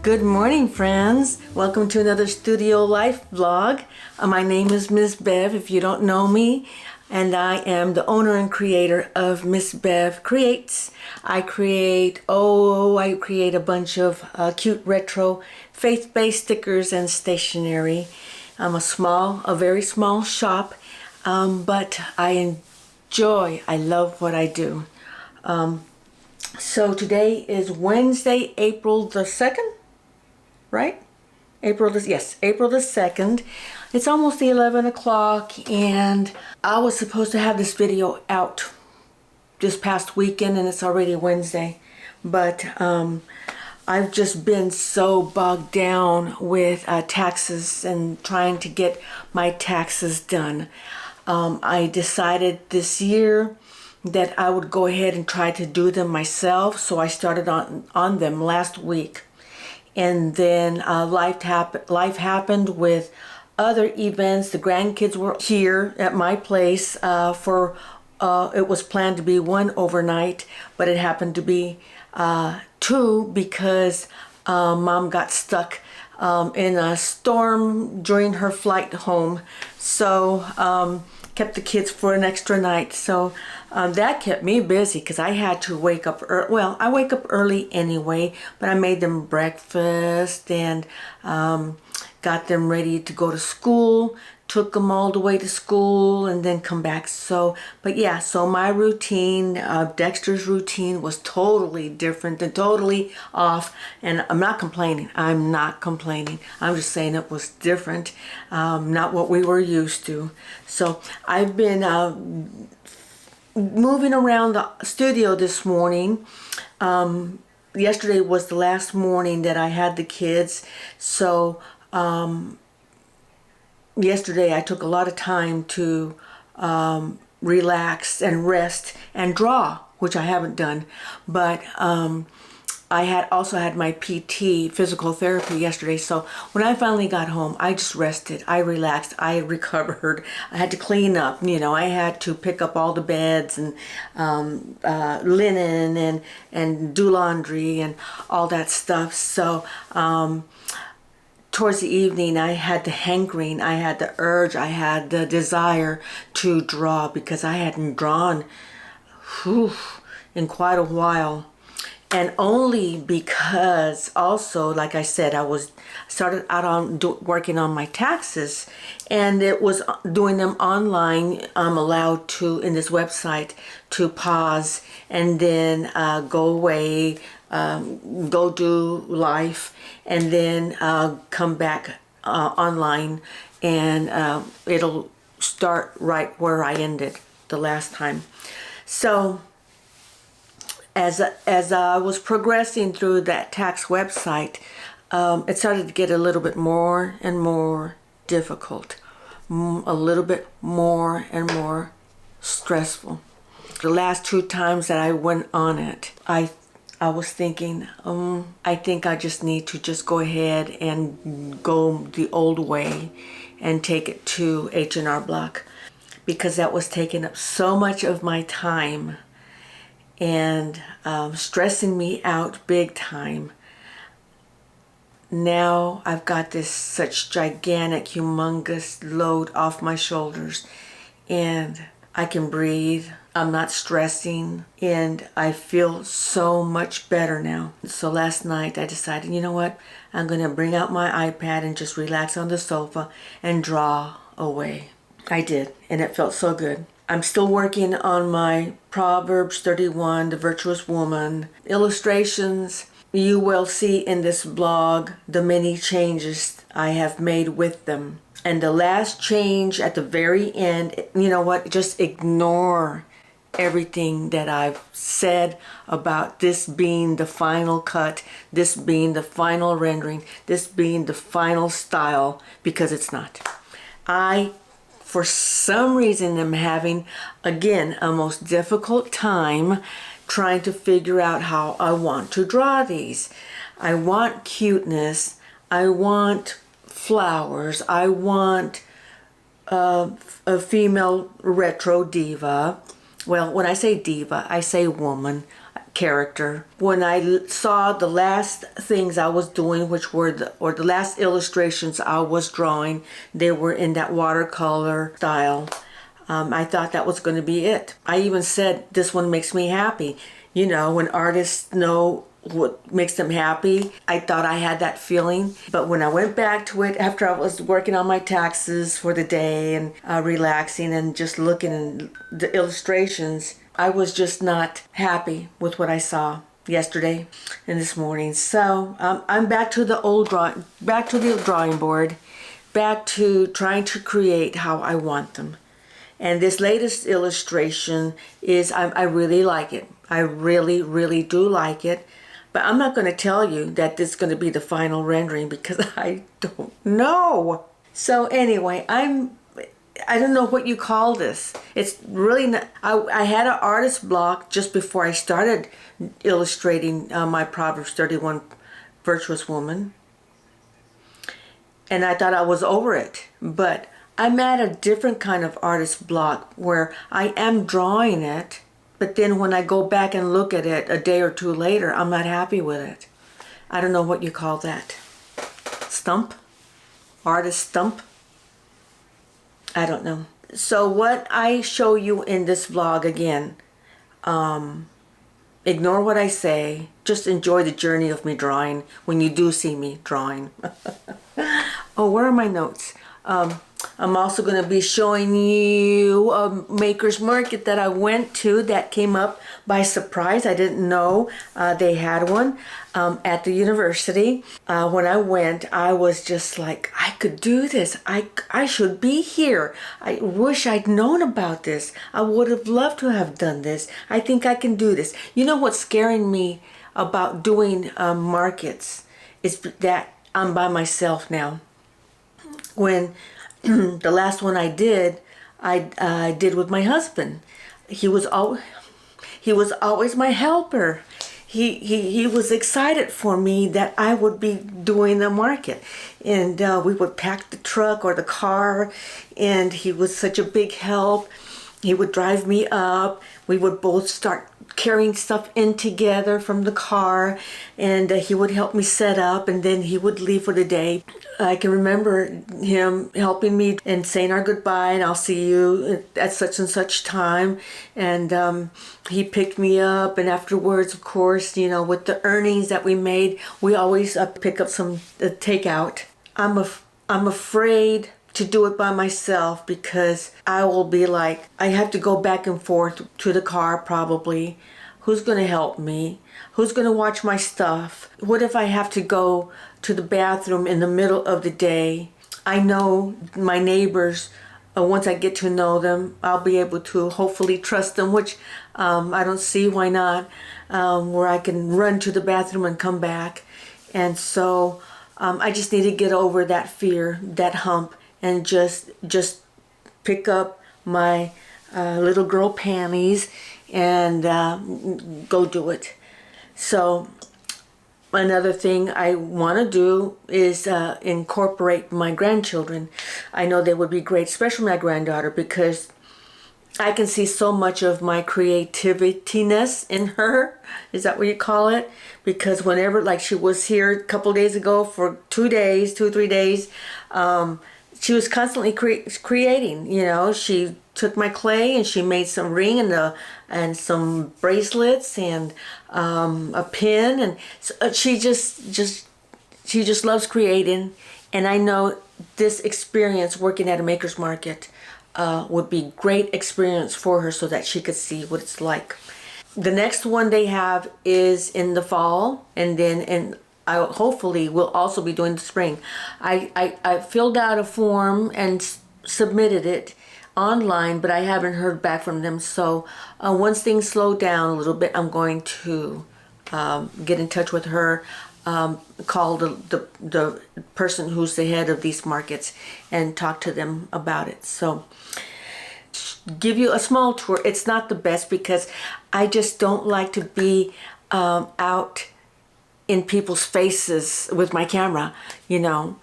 Good morning, friends. Welcome to another Studio Life vlog. My name is MzzBev, if you don't know me, and I am the owner and creator of MzzBev Creates. I create a bunch of cute retro faith-based stickers and stationery. I'm a very small shop, but I love what I do. So today is Wednesday, April the 2nd, right? April the 2nd. It's almost 11 o'clock and I was supposed to have this video out this past weekend and it's already Wednesday. But I've just been so bogged down with taxes and trying to get my taxes done. I decided this year that I would go ahead and try to do them myself, so I started on them last week. And then life happened with other events. The grandkids were here at my place for it was planned to be one overnight, but it happened to be two because Mom got stuck in a storm during her flight home. So kept the kids for an extra night. So that kept me busy because I had to wake up early. Well, I wake up early anyway, but I made them breakfast and got them ready to go to school, took them all the way to school and then come back. So, but yeah, so my routine, Dexter's routine was totally different and totally off. And I'm not complaining. I'm just saying it was different, not what we were used to. So I've been moving around the studio this morning. Yesterday was the last morning that I had the kids. So yesterday I took a lot of time to relax and rest and draw, which I haven't done. But I also had my PT, physical therapy, yesterday. So when I finally got home, I just rested. I relaxed. I recovered. I had to clean up. You know, I had to pick up all the beds and linen and do laundry and all that stuff. So towards the evening, I had the hankering, I had the urge, I had the desire to draw because I hadn't drawn in quite a while. And only because also, like I said, I started out on working on my taxes, and it was doing them online. I'm allowed to, in this website, to pause and then go away, go do life, and then come back online, and it'll start right where I ended the last time. So as I was progressing through that tax website, it started to get a little bit more and more difficult, a little bit more and more stressful. The last two times that I went on it, I was thinking, I think I just need to just go ahead and go the old way and take it to H&R Block, because that was taking up so much of my time and stressing me out big time. Now I've got this such gigantic, humongous load off my shoulders and I can breathe. I'm not stressing and I feel so much better now. So last night I decided, you know what? I'm going to bring out my iPad and just relax on the sofa and draw away. I did, and it felt so good. I'm still working on my Proverbs 31, the virtuous woman illustrations. You will see in this blog the many changes I have made with them. And the last change at the very end, you know what? Just ignore everything that I've said about this being the final cut, this being the final rendering, this being the final style, because it's not. For some reason, I'm having, again, a most difficult time trying to figure out how I want to draw these. I want cuteness. I want flowers. I want a female retro diva. Well, when I say diva, I say woman. character. When I saw the last things I was doing, which were the last illustrations I was drawing, they were in that watercolor style. I thought that was going to be it. I even said, this one makes me happy. You know, when artists know what makes them happy, I thought I had that feeling. But when I went back to it after I was working on my taxes for the day and relaxing and just looking at the illustrations, I was just not happy with what I saw yesterday and this morning. So I'm back to the drawing board, back to trying to create how I want them. And this latest illustration is, I really like it. I really, really do like it. But I'm not going to tell you that this is going to be the final rendering because I don't know. So anyway, I don't know what you call this. It's really not, I had an artist block just before I started illustrating my Proverbs 31 Virtuous Woman. And I thought I was over it. But I'm at a different kind of artist block where I am drawing it, but then when I go back and look at it a day or two later, I'm not happy with it. I don't know what you call that. Stump? Artist stump? I don't know. So what I show you in this vlog, again, ignore what I say. Just enjoy the journey of me drawing when you do see me drawing. Oh, where are my notes? I'm also going to be showing you a maker's market that I went to that came up by surprise. I didn't know they had one at the university. When I went, I was just like, I could do this. I should be here. I wish I'd known about this. I would have loved to have done this. I think I can do this. You know what's scaring me about doing markets is that I'm by myself now. When the last one I did with my husband. He was always my helper. He was excited for me that I would be doing the market, and we would pack the truck or the car, and he was such a big help. He would drive me up. We would both start carrying stuff in together from the car, and he would help me set up, and then he would leave for the day. I can remember him helping me and saying our goodbye, and I'll see you at such and such time. And he picked me up, and afterwards, of course, you know, with the earnings that we made, we always pick up some takeout. I'm afraid to do it by myself because I will be like, I have to go back and forth to the car probably. Who's going to help me? Who's going to watch my stuff? What if I have to go to the bathroom in the middle of the day? I know my neighbors, once I get to know them, I'll be able to hopefully trust them, which I don't see why not, where I can run to the bathroom and come back. And so I just need to get over that fear, that hump, and just pick up my little girl panties and go do it. So another thing I want to do is incorporate my grandchildren. I know they would be great, especially my granddaughter, because I can see so much of my creativity-ness in her. Is that what you call it? Because whenever, like she was here a couple days ago for 2 or 3 days, she was constantly creating. You know, she took my clay and she made some ring and some bracelets and a pin, and so she just loves creating. And I know this experience working at a maker's market would be great experience for her so that she could see what it's like. The next one they have is in the fall, and then I hopefully will also be doing the spring. I filled out a form and submitted it online, but I haven't heard back from them. So once things slow down a little bit, I'm going to get in touch with her, call the person who's the head of these markets and talk to them about it. So give you a small tour. It's not the best because I just don't like to be out in people's faces with my camera, you know.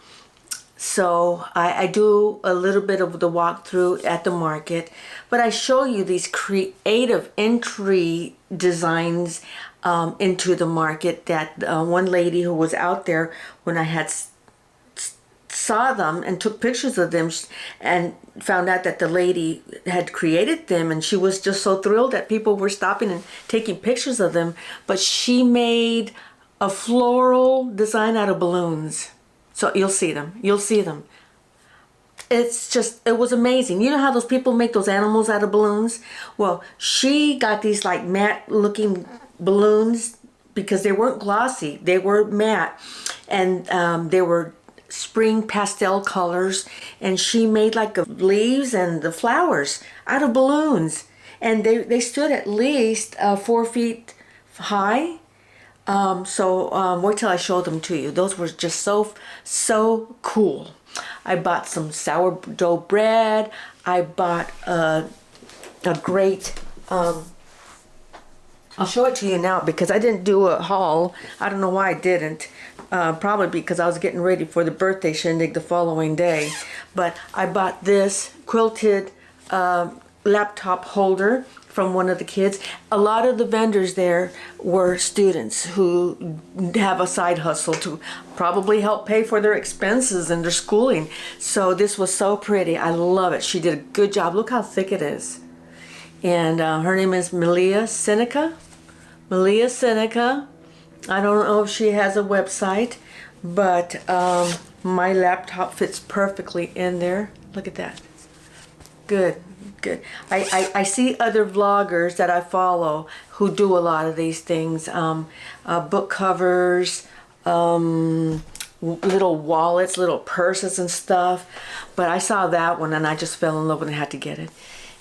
So I do a little bit of the walkthrough at the market, but I show you these creative entry designs into the market that one lady who was out there when I had saw them and took pictures of them and found out that the lady had created them, and she was just so thrilled that people were stopping and taking pictures of them. But she made a floral design out of balloons. So you'll see them. You'll see them. It's just, it was amazing. You know how those people make those animals out of balloons? Well, she got these like matte looking balloons because they weren't glossy. They were matte, and they were spring pastel colors, and she made like the leaves and the flowers out of balloons, and they stood at least 4 feet high. Wait till I show them to you. Those were just so cool. I bought some sourdough bread. I bought a great I'll show it to you now because I didn't do a haul. I don't know why I didn't. Probably because I was getting ready for the birthday shindig the following day. But I bought this quilted laptop holder from one of the kids. A lot of the vendors there were students who have a side hustle to probably help pay for their expenses and their schooling. So this was so pretty. I love it. She did a good job. Look how thick it is. And her name is Malia Seneca. Malia Seneca. I don't know if she has a website, but my laptop fits perfectly in there. Look at that. Good. Good. I see other vloggers that I follow who do a lot of these things. Book covers, little wallets, little purses and stuff. But I saw that one and I just fell in love with it and had to get it.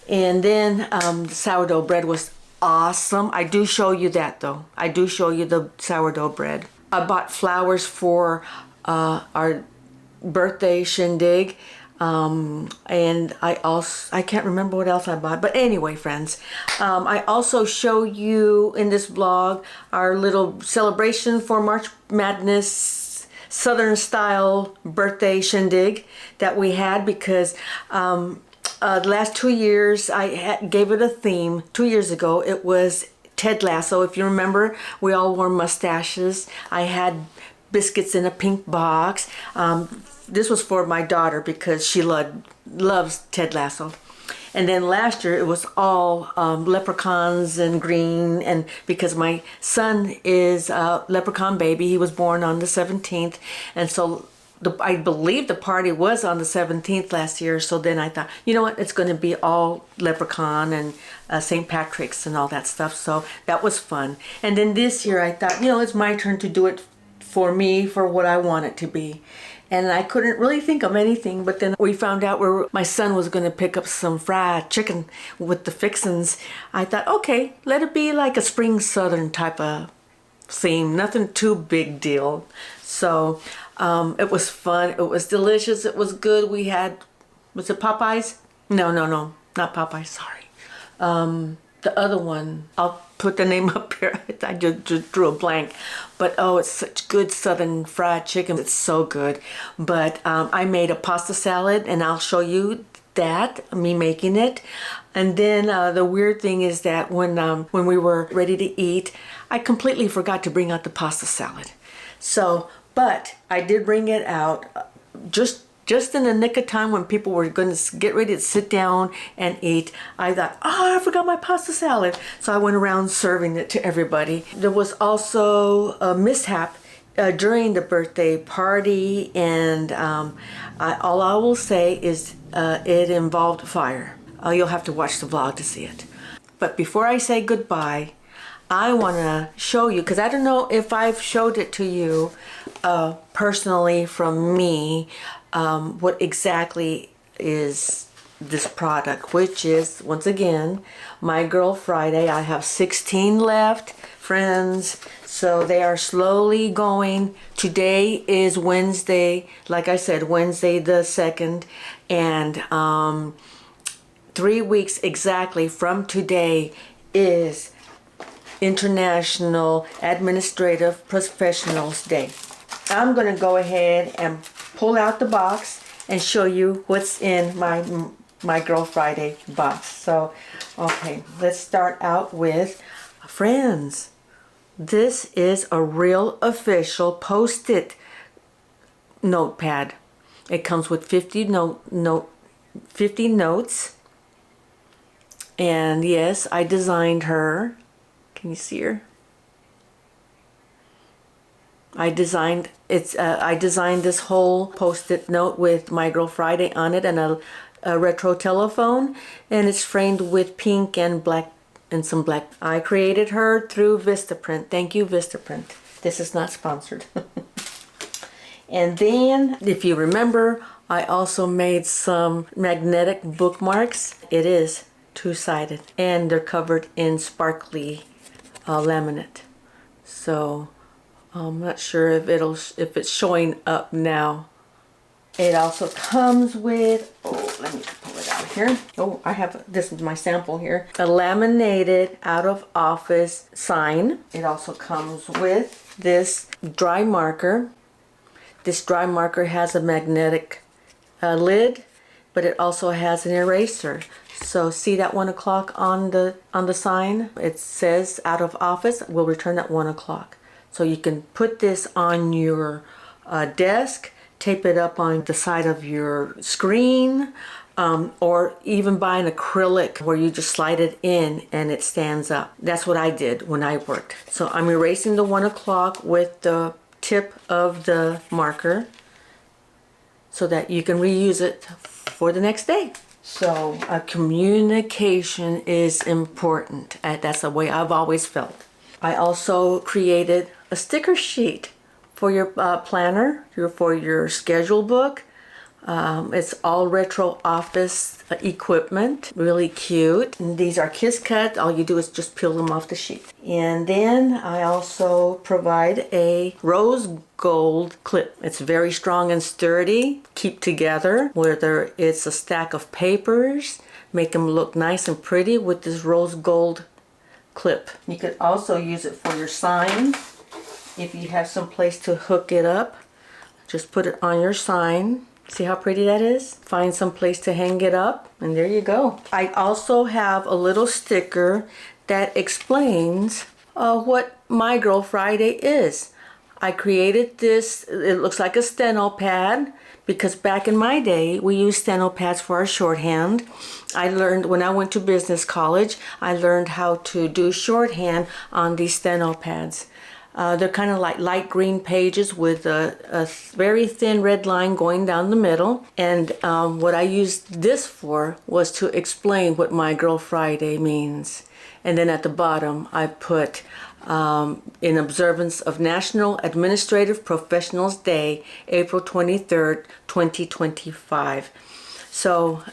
And then the sourdough bread was awesome. I do show you that though. I do show you the sourdough bread. I bought flowers for our birthday shindig. And I can't remember what else I bought, but anyway, friends, I also show you in this vlog our little celebration for March Madness Southern style birthday shindig that we had because the last 2 years I gave it a theme. 2 years ago it was Ted Lasso. If you remember, we all wore mustaches. I had biscuits in a pink box. This was for my daughter because she loves Ted Lasso. And then last year it was all leprechauns and green, and because my son is a leprechaun baby, he was born on the 17th, and so I believe the party was on the 17th last year. So then I thought, you know what, it's going to be all leprechaun and St. Patrick's and all that stuff. So that was fun. And then this year I thought, you know, it's my turn to do it for me, for what I want it to be. And I couldn't really think of anything, but then we found out where my son was going to pick up some fried chicken with the fixins. I thought, okay, let it be like a spring southern type of theme, nothing too big deal. So it was fun, it was delicious, it was good. We had, was it Popeyes? No, not Popeyes, sorry. The other one, I'll put the name up here. I just drew a blank. But oh, it's such good southern fried chicken. It's so good. But I made a pasta salad, and I'll show you that, me making it. And then the weird thing is that when we were ready to eat, I completely forgot to bring out the pasta salad. So, but I did bring it out just in the nick of time when people were going to get ready to sit down and eat. I thought, oh, I forgot my pasta salad. So I went around serving it to everybody. There was also a mishap during the birthday party, and all I will say is it involved fire. You'll have to watch the vlog to see it. But before I say goodbye, I want to show you, because I don't know if I've showed it to you personally from me, what exactly is this product, which is, once again, My Girl Friday. I have 16 left, friends, so they are slowly going. Today is Wednesday, like I said, Wednesday the 2nd, and 3 weeks exactly from today is International Administrative Professionals Day. I'm going to go ahead and pull out the box and show you what's in my Girl Friday box. So, okay, let's start out with, friends, This is a real official Post-it notepad. It comes with 50 notes. And yes, I designed her. Can you see her? I designed this whole Post-it note with My Girl Friday on it and a retro telephone, and it's framed with pink and black and some black. I created her through Vistaprint. Thank you, Vistaprint. This is not sponsored. And then, if you remember, I also made some magnetic bookmarks. It is two-sided, and they're covered in sparkly laminate. So I'm not sure if it's showing up now. It also comes with, let me pull it out here. This is my sample here. A laminated out of office sign. It also comes with this dry marker. This dry marker has a magnetic lid, but it also has an eraser. So see that 1 o'clock on the sign? It says out of office, will return at 1 o'clock. So you can put this on your desk, tape it up on the side of your screen, or even buy an acrylic where you just slide it in and it stands up. That's what I did when I worked. So I'm erasing the 1 o'clock with the tip of the marker so that you can reuse it for the next day. So communication is important. That's the way I've always felt. I also created a sticker sheet for your planner, for your schedule book. It's all retro office equipment, really cute. And these are kiss cut. All you do is just peel them off the sheet. And then I also provide a rose gold clip. It's very strong and sturdy, keep together, whether it's a stack of papers, make them look nice and pretty with this rose gold clip. You could also use it for your sign. If you have some place to hook it up, just put it on your sign. See how pretty that is? Find some place to hang it up, and there you go. I also have a little sticker that explains what My Girl Friday is. I created this, it looks like a steno pad, because back in my day, we used steno pads for our shorthand. I learned, when I went to business college, I learned how to do shorthand on these steno pads. They're kind of like light green pages with a very thin red line going down the middle. And what I used this for was to explain what My Girl Friday means. And then at the bottom, I put, in observance of National Administrative Professionals Day, April 23rd, 2025. So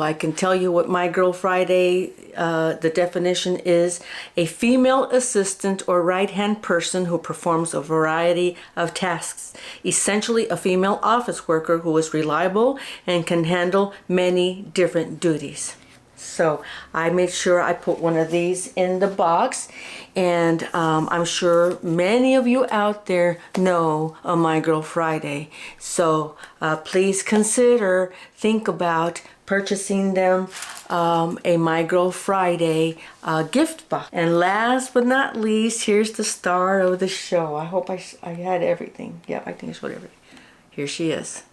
I can tell you what My Girl Friday, the definition is: a female assistant or right-hand person who performs a variety of tasks. Essentially a female office worker who is reliable and can handle many different duties. So I made sure I put one of these in the box, and I'm sure many of you out there know a My Girl Friday. So please think about purchasing them a My Girl Friday gift box. And last but not least, here's the star of the show. I hope I had everything. Yeah, I think it's whatever. Here she is.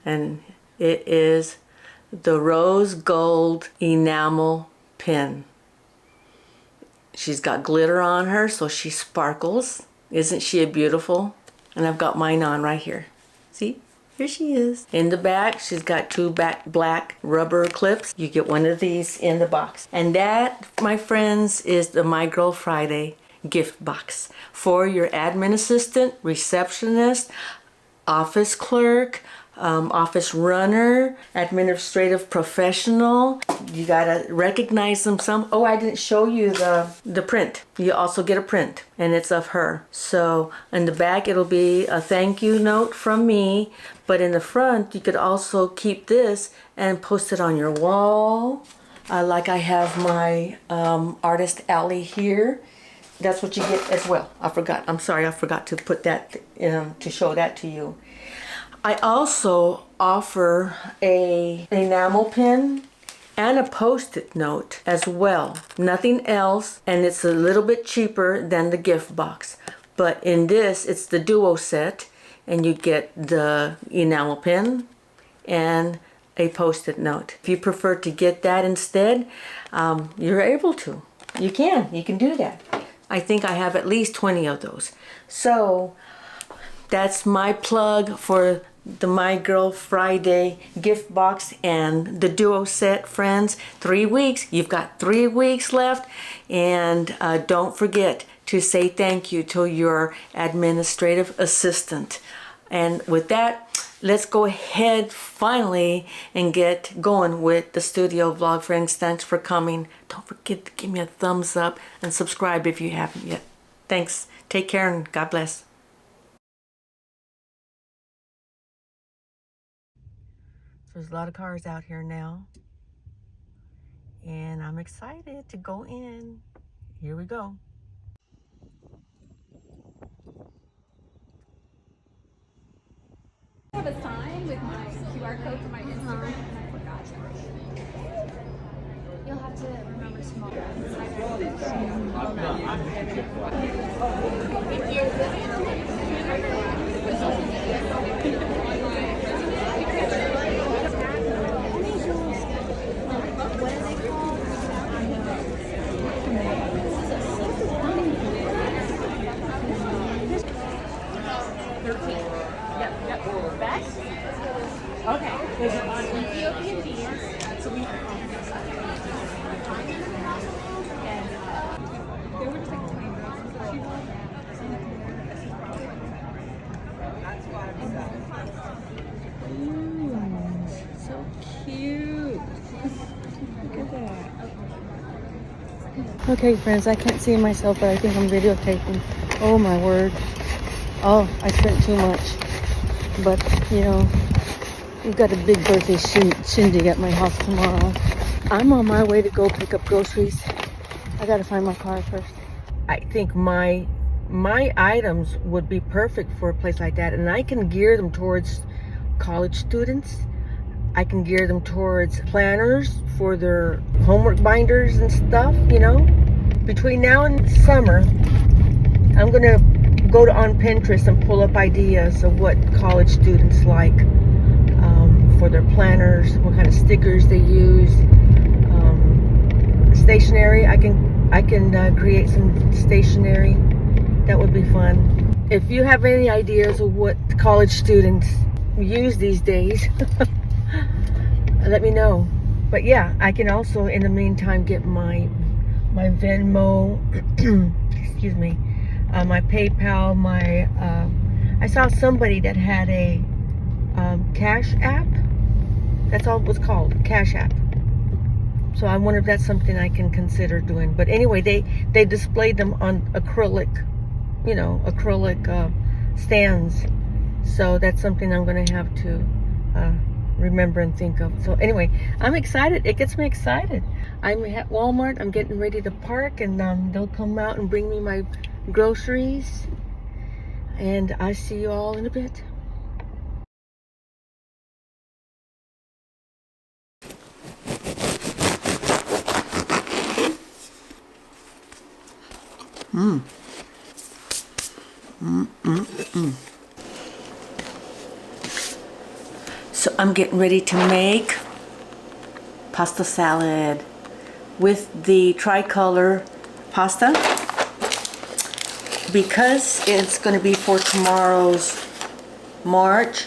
And it is the rose gold enamel pin. She's got glitter on her, so she sparkles. Isn't she beautiful? And I've got mine on right here. See? Here she is. In the back, she's got two black rubber clips. You get one of these in the box. And that, my friends, is the My Girl Friday gift box for your admin assistant, receptionist, office clerk, office runner, administrative professional. You gotta recognize them some. Oh, I didn't show you the print. You also get a print, and it's of her. So in the back, it'll be a thank you note from me, but in the front, you could also keep this and post it on your wall. Like I have my artist alley here. That's what you get as well. I'm sorry, I forgot to put that to show that to you. I also offer a enamel pin and a post-it note as well. Nothing else, and it's a little bit cheaper than the gift box. But in this, it's the duo set, and you get the enamel pen and a post-it note. If you prefer to get that instead, you're able to. You can do that. I think I have at least 20 of those. So that's my plug for the My Girl Friday gift box and the duo set, friends. 3 weeks. You've got 3 weeks left. And don't forget to say thank you to your administrative assistant. And with that, let's go ahead finally and get going with the studio vlog, friends. Thanks for coming. Don't forget to give me a thumbs up and subscribe if you haven't yet. Thanks. Take care and God bless. So there's a lot of cars out here now, and I'm excited to go in. Here we go. I have a sign with my QR code for my Instagram, and I forgot to. You'll have to remember tomorrow. Okay. There's an Ethiopian beer. So we they were just like 20 So cute. Look at that. Okay, friends, I can't see myself, but I think I'm videotaping. Oh my word. Oh, I spent too much. But, you know, we've got a big birthday shindig at my house tomorrow. I'm on my way to go pick up groceries. I gotta find my car first. I think my items would be perfect for a place like that, and I can gear them towards college students. I can gear them towards planners for their homework binders and stuff, you know. Between now and summer, I'm gonna go on Pinterest and pull up ideas of what college students like for their planners, what kind of stickers they use, stationery. I can create some stationery. That would be fun. If you have any ideas of what college students use these days, let me know. But yeah, I can also in the meantime get my Venmo, excuse me, my PayPal, I saw somebody that had a Cash App. That's all it was called, Cash App. So I wonder if that's something I can consider doing. But anyway, they displayed them on acrylic, you know, acrylic stands. So that's something I'm going to have to remember and think of. So anyway, I'm excited. It gets me excited. I'm at Walmart. I'm getting ready to park, and they'll come out and bring me my groceries. And I see you all in a bit. So I'm getting ready to make pasta salad with the tricolor pasta because it's going to be for tomorrow's March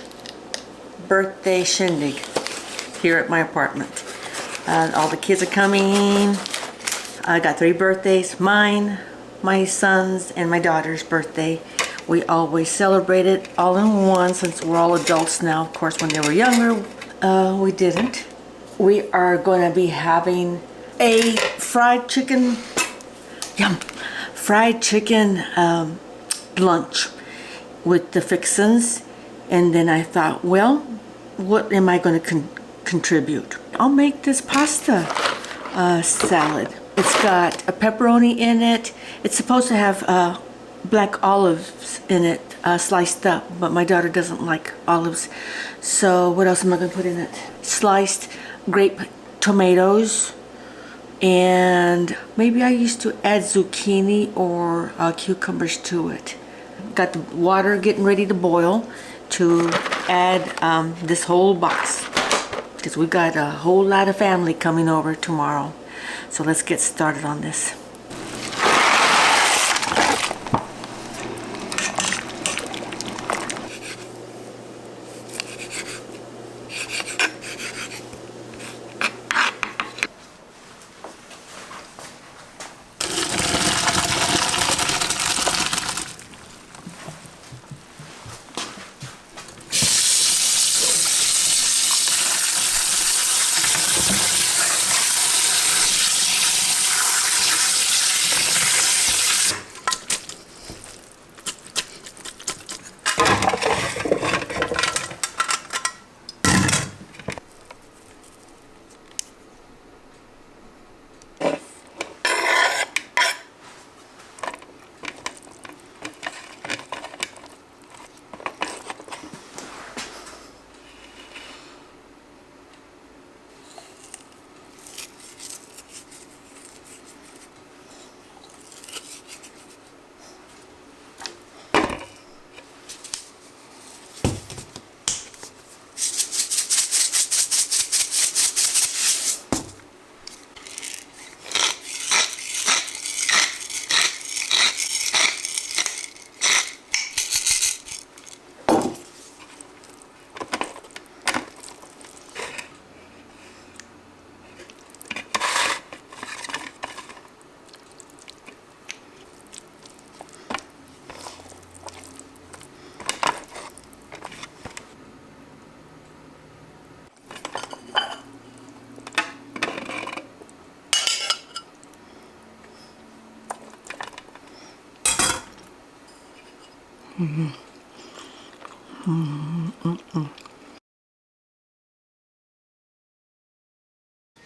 birthday shindig here at my apartment. All the kids are coming. I got 3 birthdays, mine, my son's, and my daughter's birthday. We always celebrate it all in one since we're all adults now. Of course, when they were younger, we didn't. We are going to be having a fried chicken, fried chicken lunch with the fixins. And then I thought, well, what am I going to contribute? I'll make this pasta salad. It's got a pepperoni in it. It's supposed to have black olives in it, sliced up, but my daughter doesn't like olives. So what else am I going to put in it? Sliced grape tomatoes, and maybe I used to add zucchini or cucumbers to it. Got the water getting ready to boil to add this whole box, because we've got a whole lot of family coming over tomorrow. So let's get started on this.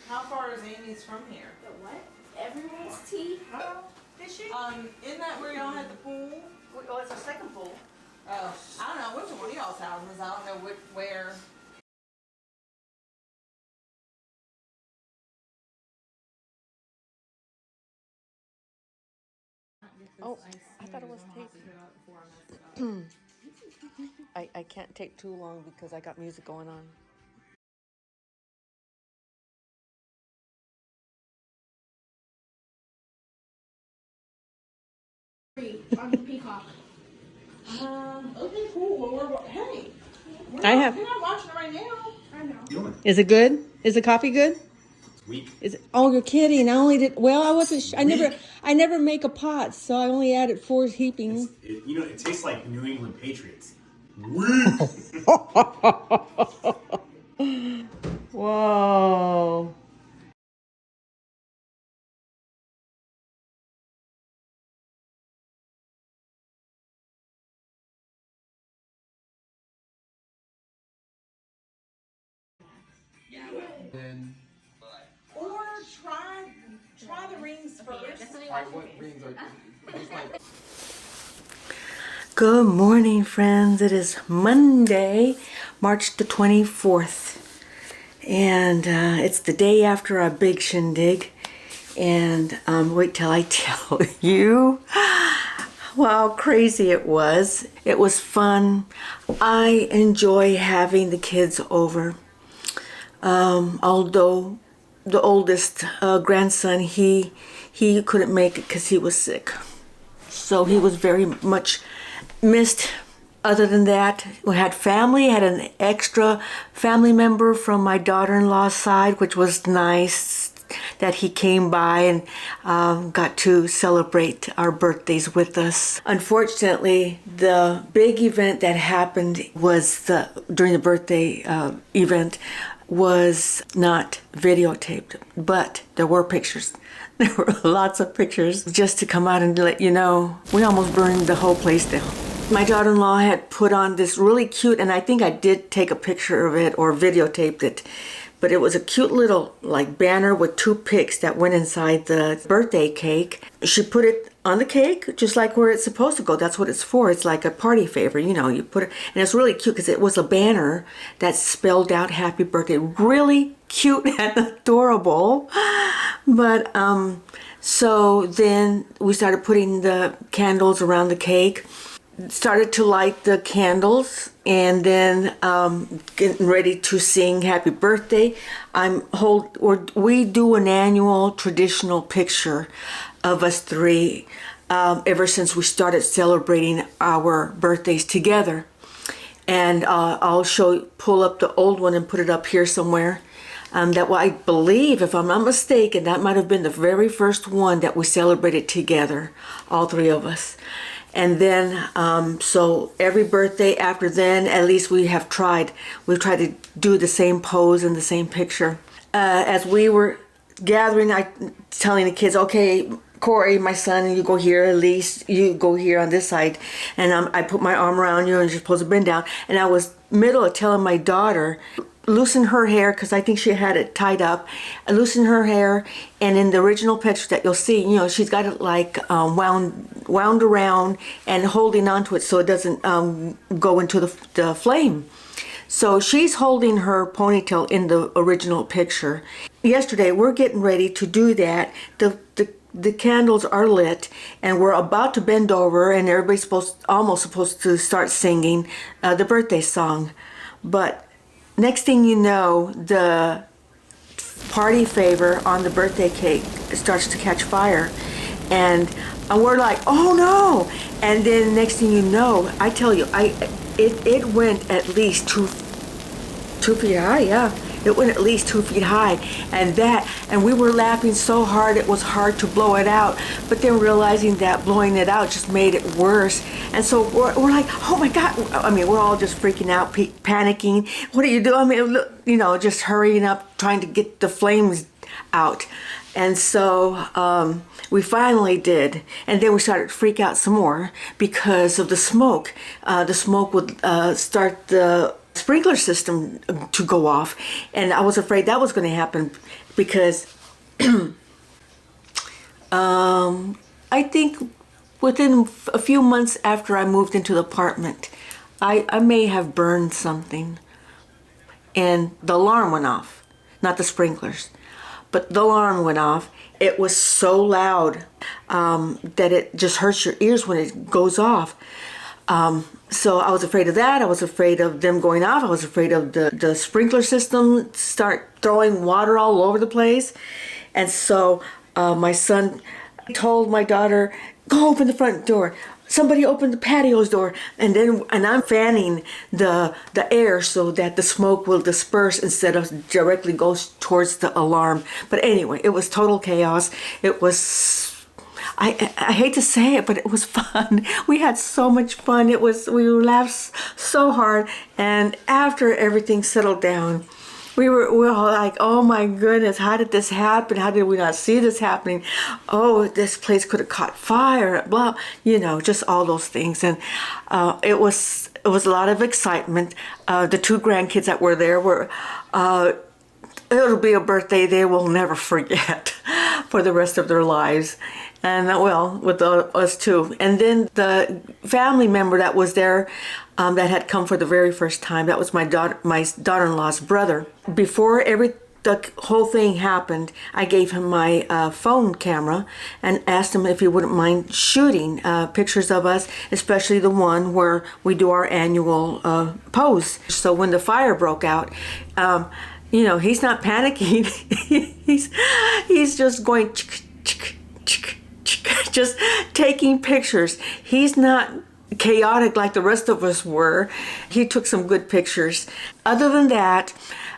How far is Amy's from here? The what? Everyone's tea? Is she? Isn't that where y'all had the pool? Oh, it's a second pool. Oh, I don't know which one of y'all's houses. I don't know where. Oh, I thought it was taped. I can't take too long because I got music going on. On the Peacock. Okay, cool. Well, hey. I have. We're not watching it right now. I know. Is it good? Is the coffee good? Weak. Is it? Oh, you're kidding! I only did. Well, I wasn't. I never make a pot, so I only added 4 heapings. It tastes like New England Patriots. Whoa! Or try the rings first. Good morning, friends. It is Monday, March the 24th. And it's the day after our big shindig. And wait till I tell you how crazy it was. It was fun. I enjoy having the kids over. Although the oldest grandson, he couldn't make it because he was sick. So he was very much missed. Other than that, we had family, had an extra family member from my daughter-in-law's side, which was nice that he came by and got to celebrate our birthdays with us. Unfortunately, the big event that happened was during the birthday event was not videotaped, but there were pictures. There were lots of pictures. Just to come out and let you know, we almost burned the whole place down. My daughter-in-law had put on this really cute, and I think I did take a picture of it or videotaped it, but it was a cute little like banner with 2 pics that went inside the birthday cake. She put it on the cake just like where it's supposed to go. That's what it's for. It's like a party favor, you know, you put it, and it's really cute because it was a banner that spelled out happy birthday. Really cute and adorable. But so then we started putting the candles around the cake, started to light the candles, and then getting ready to sing happy birthday. We do an annual traditional picture of us three ever since we started celebrating our birthdays together. And I'll pull up the old one and put it up here somewhere. That I believe, if I'm not mistaken, that might have been the very first one that we celebrated together, all three of us. And then, so every birthday after then, at least we've tried to do the same pose and the same picture. As we were gathering, telling the kids, okay, Corey, my son, you go here, at least you go here on this side. And I put my arm around you and you're supposed to bend down. And I was middle of telling my daughter, loosen her hair, because I think she had it tied up. I loosen her hair, and in the original picture that you'll see, she's got it like wound around and holding onto it so it doesn't go into the flame. So she's holding her ponytail in the original picture. Yesterday, we're getting ready to do that. The candles are lit, and we're about to bend over, and everybody's almost supposed to start singing the birthday song. But next thing you know, the party favor on the birthday cake starts to catch fire. And we're like, oh no! And then next thing you know, I tell you, it went at least 2 feet high, yeah. It went at least 2 feet high. And we were laughing so hard it was hard to blow it out. But then realizing that blowing it out just made it worse. And so we're like, oh my God. I mean, we're all just freaking out, panicking. What do you do? I mean, just hurrying up, trying to get the flames out. And so we finally did. And then we started to freak out some more because of the smoke. The smoke would start the sprinkler system to go off, and I was afraid that was going to happen because I think within a few months after I moved into the apartment, I may have burned something, and the alarm went off. Not the sprinklers, but the alarm went off. It was so loud that it just hurts your ears when it goes off. So I was afraid of that. I was afraid of them going off. I was afraid of the sprinkler system start throwing water all over the place. And so my son told my daughter, go open the front door. Somebody open the patio's door. And I'm fanning the air so that the smoke will disperse instead of directly goes towards the alarm. But anyway, it was total chaos. It was, I hate to say it, but it was fun. We had so much fun. We laughed so hard. And after everything settled down, we were all like, oh my goodness, how did this happen? How did we not see this happening? Oh, this place could have caught fire, blah, just all those things. And it was a lot of excitement. The 2 grandkids that were there were, it'll be a birthday they will never forget for the rest of their lives. And with us too. And then the family member that was there that had come for the very first time, that was my daughter-in-law's brother. Before the whole thing happened, I gave him my phone camera and asked him if he wouldn't mind shooting pictures of us, especially the one where we do our annual pose. So when the fire broke out, he's not panicking. he's just going just taking pictures. He's not chaotic like the rest of us were. He took some good pictures. Other than that,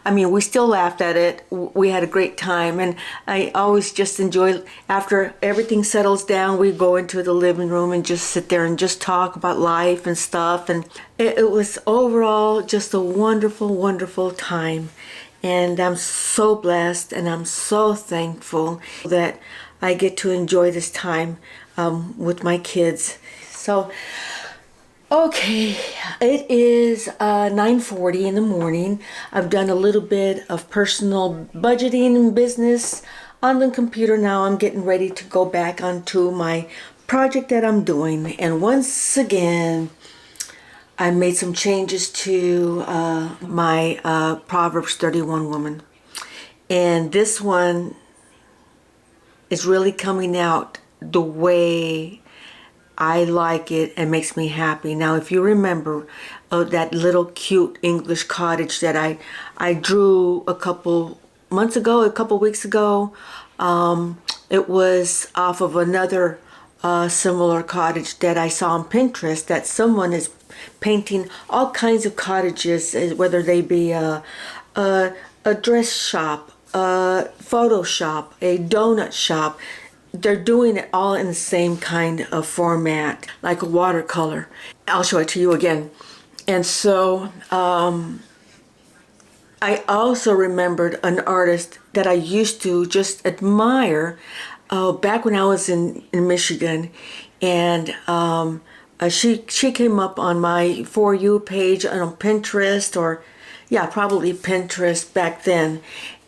we still laughed at it. We had a great time, and I always just enjoy, after everything settles down, we go into the living room and just sit there and just talk about life and stuff. And it was overall just a wonderful, wonderful time. And I'm so blessed, and I'm so thankful that I get to enjoy this time with my kids. So, okay, it is 9:40 in the morning. I've done a little bit of personal budgeting and business on the computer. Now I'm getting ready to go back onto my project that I'm doing. And once again, I made some changes to my Proverbs 31 woman. And this one is really coming out the way I like it and makes me happy. Now, if you remember that little cute English cottage that I drew a couple months ago, a couple weeks ago, it was off of another similar cottage that I saw on Pinterest, that someone is painting all kinds of cottages, whether they be a dress shop, a photo shop, a donut shop. They're doing it all in the same kind of format, like a watercolor. I'll show it to you again. And so I also remembered an artist that I used to just admire back when I was in Michigan. And she came up on my For You page on Pinterest, or yeah, probably Pinterest back then.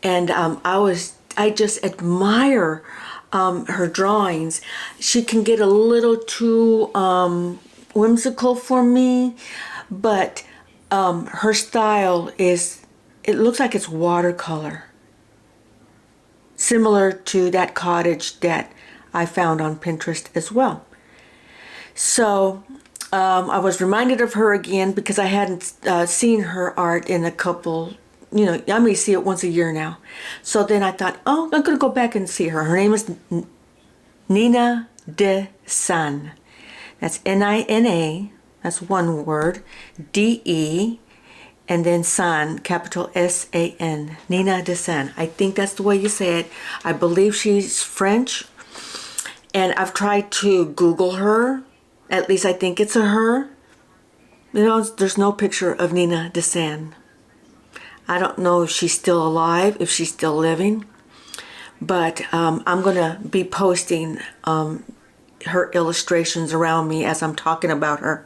And I just admire her drawings. She can get a little too whimsical for me, but her style it looks like it's watercolor, similar to that cottage that I found on Pinterest as well. So I was reminded of her again because I hadn't seen her art in a couple, I may see it once a year now. So then I thought, oh, I'm going to go back and see her. Her name is Nina de San. That's Nina, that's one word, De, and then San, capital San, Nina de San. I think that's the way you say it. I believe she's French. And I've tried to Google her. At least I think it's a her. There's no picture of Nina de San. I don't know if she's still alive, if she's still living, but I'm going to be posting her illustrations around me as I'm talking about her.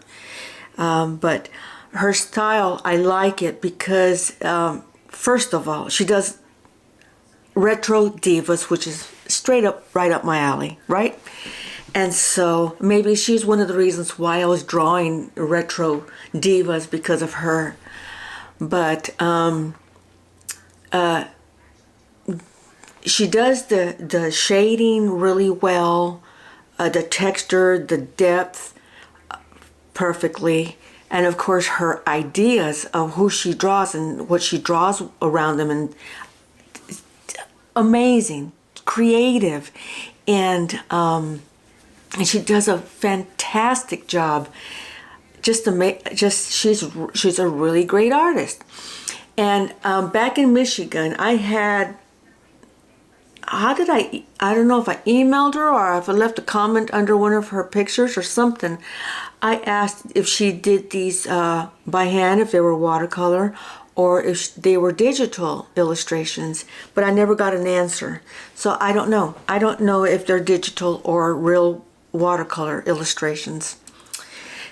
But her style, I like it because, first of all, she does retro divas, which is right up my alley, right? And so maybe she's one of the reasons why I was drawing retro divas, because of her. But she does the shading really well, the texture, the depth perfectly, and of course her ideas of who she draws and what she draws around them, and amazing, creative, and she does a fantastic job. She's a really great artist. And back in Michigan, I don't know if I emailed her or if I left a comment under one of her pictures or something. I asked if she did these by hand, if they were watercolor, or if they were digital illustrations, but I never got an answer. So I don't know. I don't know if they're digital or real watercolor illustrations.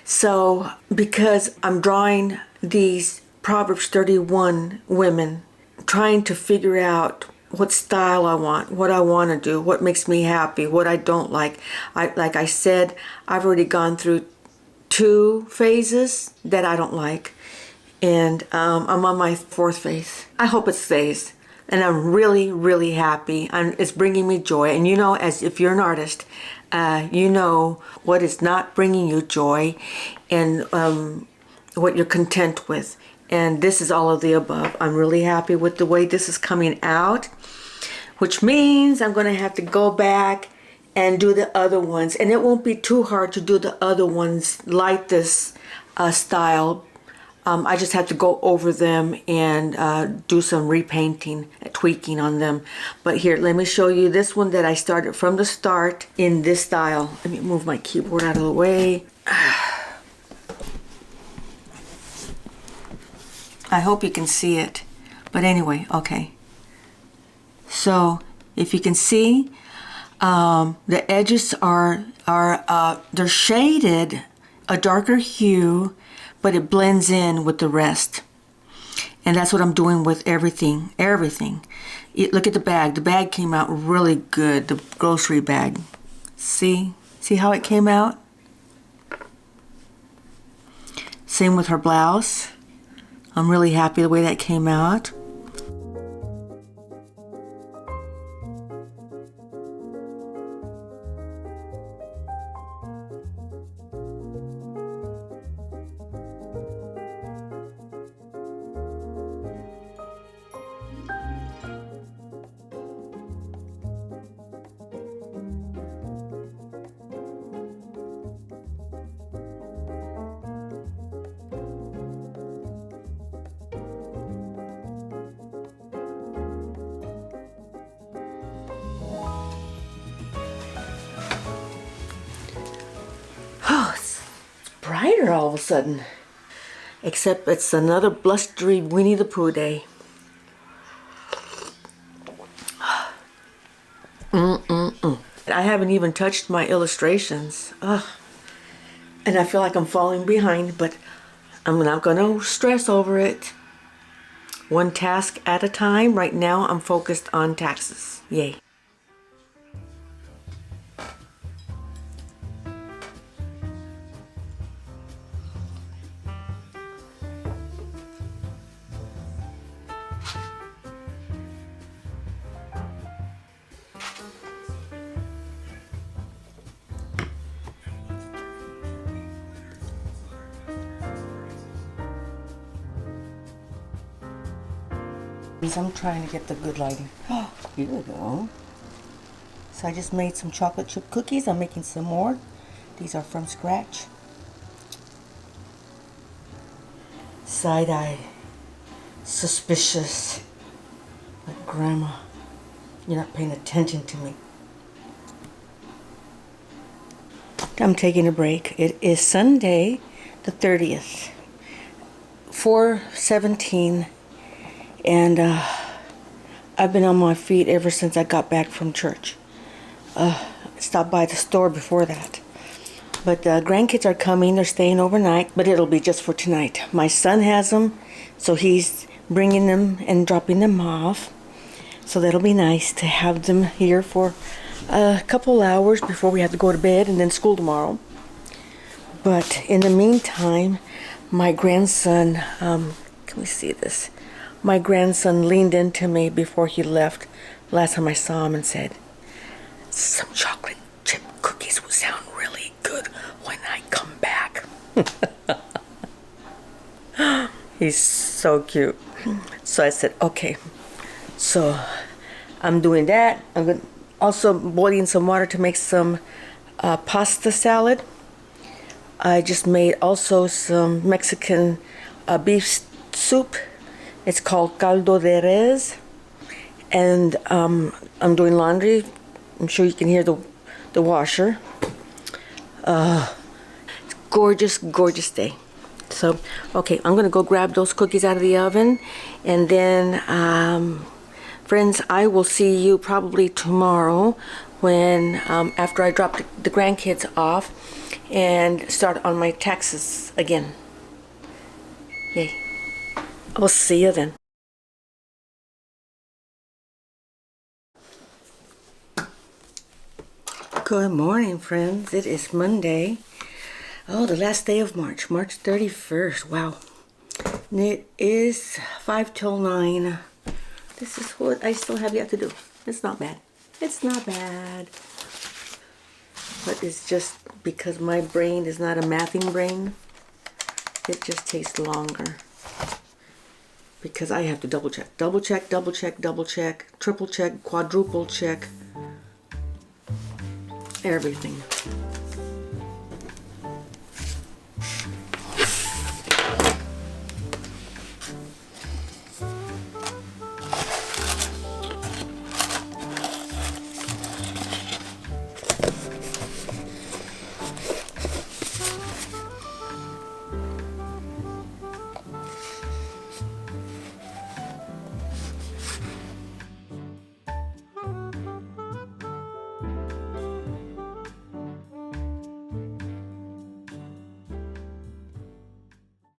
So, because I'm drawing these Proverbs 31 women, trying to figure out what style I want, what I want to do, what makes me happy, what I don't like. Like I said, I've already gone through 2 phases that I don't like, and I'm on my 4th phase. I hope it stays, and I'm really, really happy, and it's bringing me joy. And as if you're an artist, you know what is not bringing you joy, and what you're content with. And this is all of the above. I'm really happy with the way this is coming out, which means I'm going to have to go back and do the other ones. And it won't be too hard to do the other ones like this style. I just have to go over them and do some repainting, tweaking on them. But here, let me show you this one that I started from the start in this style. Let me move my keyboard out of the way. I hope you can see it. But anyway, okay. So if you can see, the edges are they're shaded a darker hue, but it blends in with the rest. And that's what I'm doing with everything. Look at the bag. The bag came out really good, the grocery bag. See how it came out? Same with her blouse. I'm really happy the way that came out. brighter all of a sudden. Except it's another blustery Winnie the Pooh day. I haven't even touched my illustrations. Ugh. And I feel like I'm falling behind, but I'm not going to stress over it. One task at a time. Right now, I'm focused on taxes. Yay. I'm trying to get the good lighting. Oh, here we go. So I just made some chocolate chip cookies. I'm making some more. These are from scratch. Side-eye. Suspicious. Like, Grandma, you're not paying attention to me. I'm taking a break. It is Sunday, the 30th. 4:17. And I've been on my feet ever since I got back from church. Stopped by the store before that. But the grandkids are coming. They're staying overnight, but it'll be just for tonight. My son has them, so he's bringing them and dropping them off. So that'll be nice to have them here for a couple hours before we have to go to bed and then school tomorrow. But in the meantime, my grandson, can we see this? My grandson leaned into me before he left last time I saw him and said, "Some chocolate chip cookies will sound really good when I come back." He's so cute. So I said, okay. So I'm doing that. I'm also boiling some water to make some pasta salad. I just made also some Mexican beef soup. It's called caldo de res, and I'm doing laundry. I'm sure you can hear the washer. It's gorgeous, gorgeous day. So, okay, I'm gonna go grab those cookies out of the oven, and then, friends, I will see you probably tomorrow when after I drop the grandkids off and start on my taxes again. Yay. I'll see you then. Good morning, friends. It is Monday. Oh, the last day of March, March 31st. Wow. And it is 5 till 9. This is what I still have yet to do. It's not bad. It's not bad. But it's just because my brain is not a mathing brain. It just takes longer. Because I have to double check, double check, double check, double check, triple check, quadruple check, everything.